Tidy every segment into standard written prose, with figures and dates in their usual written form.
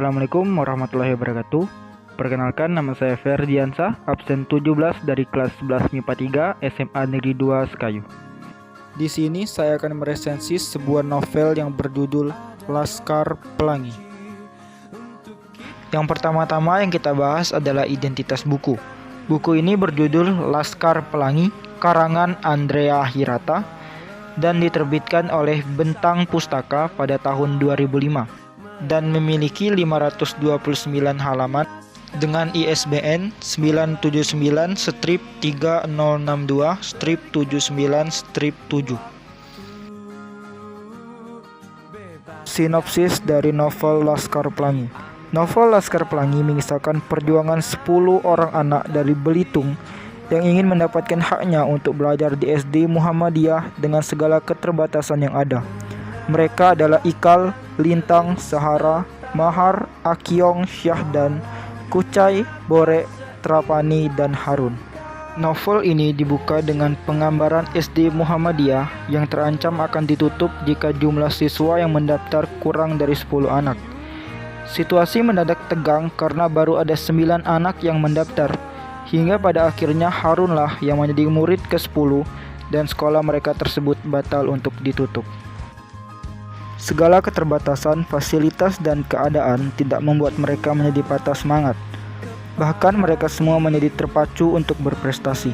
Assalamualaikum warahmatullahi wabarakatuh. Perkenalkan, nama saya Ferdiansa, absen 17 dari kelas 11 MIPA 3 SMA Negeri 2 Sekayu. Di sini saya akan meresensi sebuah novel yang berjudul Laskar Pelangi. Yang pertama-tama yang kita bahas adalah identitas buku. Buku ini berjudul Laskar Pelangi, karangan Andrea Hirata, dan diterbitkan oleh Bentang Pustaka pada tahun 2005 dan memiliki 529 halaman dengan ISBN 979-3062-79-7. Sinopsis dari novel Laskar Pelangi. Novel Laskar Pelangi mengisahkan perjuangan 10 orang anak dari Belitung yang ingin mendapatkan haknya untuk belajar di SD Muhammadiyah dengan segala keterbatasan yang ada. Mereka adalah Ikal, Lintang, Sahara, Mahar, Akyong, Syahdan, Kucai, Borek, Trapani, dan Harun. Novel ini dibuka dengan penggambaran SD Muhammadiyah yang terancam akan ditutup jika jumlah siswa yang mendaftar kurang dari 10 anak. Situasi mendadak tegang karena baru ada 9 anak yang mendaftar, hingga pada akhirnya Harunlah yang menjadi murid ke-10 dan sekolah mereka tersebut batal untuk ditutup. Segala keterbatasan, fasilitas, dan keadaan tidak membuat mereka menjadi patah semangat. Bahkan mereka semua menjadi terpacu untuk berprestasi.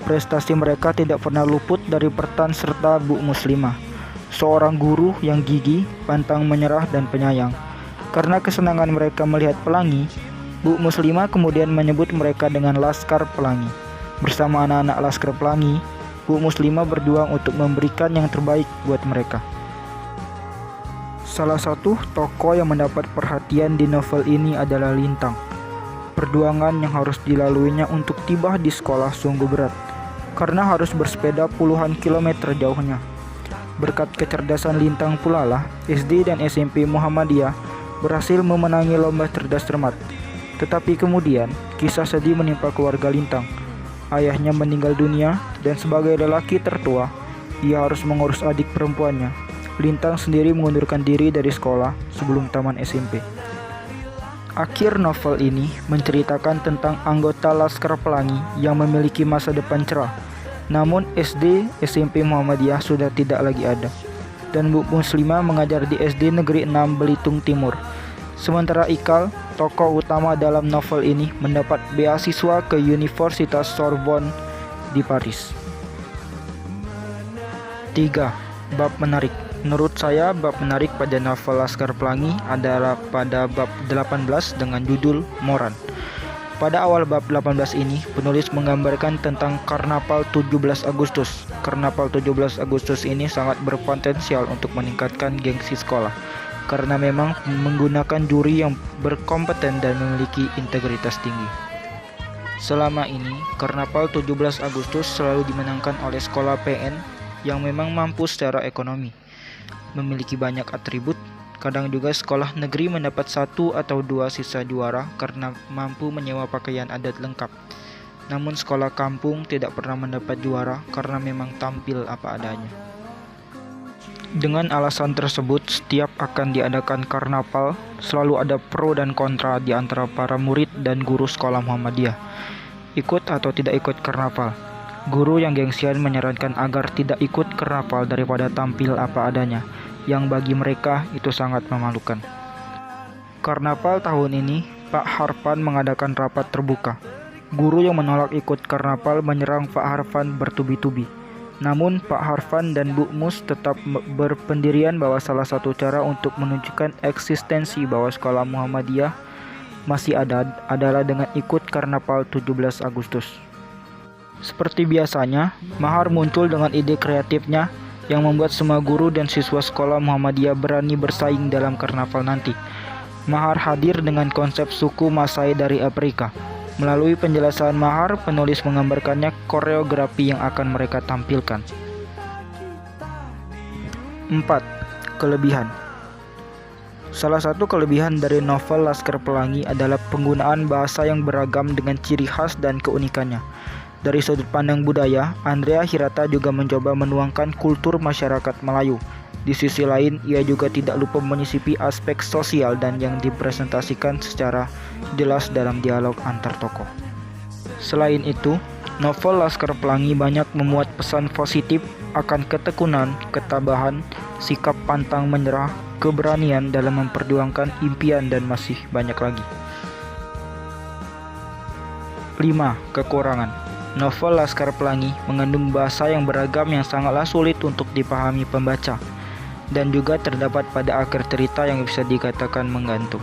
Prestasi mereka tidak pernah luput dari peran serta Bu Muslimah, seorang guru yang gigih, pantang menyerah, dan penyayang. Karena kesenangan mereka melihat pelangi, Bu Muslimah kemudian menyebut mereka dengan Laskar Pelangi. Bersama anak-anak Laskar Pelangi, Bu Muslimah berjuang untuk memberikan yang terbaik buat mereka. Salah satu tokoh yang mendapat perhatian di novel ini adalah Lintang. Perjuangan yang harus dilaluinya untuk tiba di sekolah sungguh berat, karena harus bersepeda puluhan kilometer jauhnya. Berkat kecerdasan Lintang pula lah, SD dan SMP Muhammadiyah berhasil memenangi lomba cerdas cermat. Tetapi kemudian, kisah sedih menimpa keluarga Lintang. Ayahnya meninggal dunia, dan sebagai lelaki tertua, ia harus mengurus adik perempuannya. Lintang sendiri mengundurkan diri dari sekolah sebelum taman SMP. Akhir novel ini menceritakan tentang anggota Laskar Pelangi yang memiliki masa depan cerah. Namun SD, SMP Muhammadiyah sudah tidak lagi ada, dan Bu Muslimah mengajar di SD Negeri 6 Belitung Timur. Sementara Ikal, tokoh utama dalam novel ini, mendapat beasiswa ke Universitas Sorbonne di Paris. 3. Bab menarik. Menurut saya, bab menarik pada novel Laskar Pelangi adalah pada bab 18 dengan judul Moran. Pada awal bab 18 ini, penulis menggambarkan tentang Karnaval 17 Agustus. Karnaval 17 Agustus ini sangat berpotensial untuk meningkatkan gengsi sekolah, karena memang menggunakan juri yang berkompeten dan memiliki integritas tinggi. Selama ini, Karnaval 17 Agustus selalu dimenangkan oleh sekolah PN yang memang mampu secara ekonomi, memiliki banyak atribut. Kadang juga sekolah negeri mendapat 1 atau 2 sisa juara karena mampu menyewa pakaian adat lengkap. Namun sekolah kampung tidak pernah mendapat juara karena memang tampil apa adanya. Dengan alasan tersebut, setiap akan diadakan karnaval, selalu ada pro dan kontra di antara para murid dan guru sekolah Muhammadiyah. Ikut atau tidak ikut karnaval. Guru yang gengsian menyarankan agar tidak ikut karnaval daripada tampil apa adanya, yang bagi mereka itu sangat memalukan. Karnaval tahun ini, Pak Harfan mengadakan rapat terbuka. Guru yang menolak ikut karnaval menyerang Pak Harfan bertubi-tubi. Namun Pak Harfan dan Bu Mus tetap berpendirian bahwa salah satu cara untuk menunjukkan eksistensi bahwa sekolah Muhammadiyah masih ada adalah dengan ikut Karnaval 17 Agustus. Seperti biasanya, Mahar muncul dengan ide kreatifnya yang membuat semua guru dan siswa sekolah Muhammadiyah berani bersaing dalam karnaval nanti. Mahar hadir dengan konsep suku Masai dari Afrika. Melalui penjelasan Mahar, penulis menggambarkannya koreografi yang akan mereka tampilkan. 4. Kelebihan. Salah satu kelebihan dari novel Laskar Pelangi adalah penggunaan bahasa yang beragam dengan ciri khas dan keunikannya. Dari sudut pandang budaya, Andrea Hirata juga mencoba menuangkan kultur masyarakat Melayu Di sisi lain, ia juga tidak lupa menyisipi aspek sosial dan yang dipresentasikan secara jelas dalam dialog antar tokoh. Selain itu, novel Laskar Pelangi banyak memuat pesan positif akan ketekunan, ketabahan, sikap pantang menyerah, keberanian dalam memperjuangkan impian, dan masih banyak lagi. 5. Kekurangan. Novel Laskar Pelangi mengandung bahasa yang beragam yang sangatlah sulit untuk dipahami pembaca, dan juga terdapat pada akhir cerita yang bisa dikatakan menggantung.